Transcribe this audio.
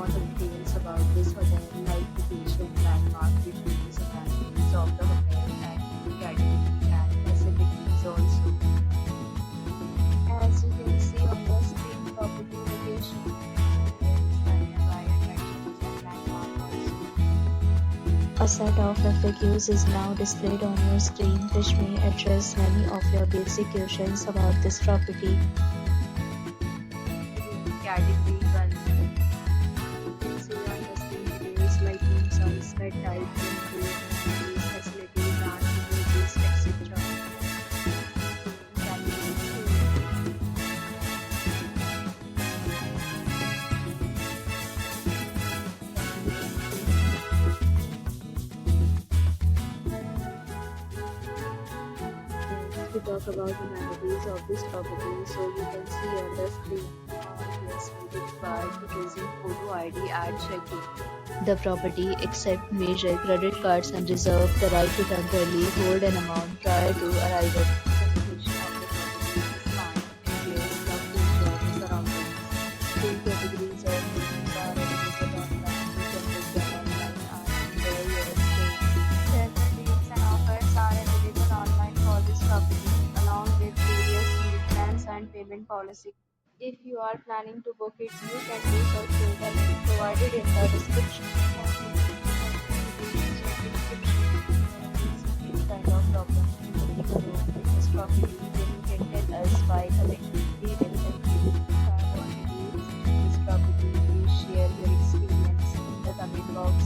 want the details about this hotel, like location, landmark, reviews, amenities of the hotel, and food category and facilities also. As you can see on the screen, property location, nearby attractions and landmark also. A set of FAQs is now displayed on your screen, which may address many of your basic questions about this property. Category 1. You can see on the screen details like room size, bed type, room rate, amenities, facilities, and facilities, etc. Category 2. To talk about the amenities of this property, so you can see on the screen. Yes, we required to present photo ID at check-in. The property accepts major credit cards and reserve the right to temporarily hold an amount prior to arrival. The location of the property is fine and clears the future of the surroundings. Two categories of rooms are available online. You can book them online and enjoy your stay. Several deals and offers are available online for this property, along with various meal plans and payment policies. If you are planning to book it, you can do so through the link provided in the description. This kind of problem in booking a room in this property, then you can tell us by commenting. We will help you. If you have already visited this property, please share your experience in the comment box.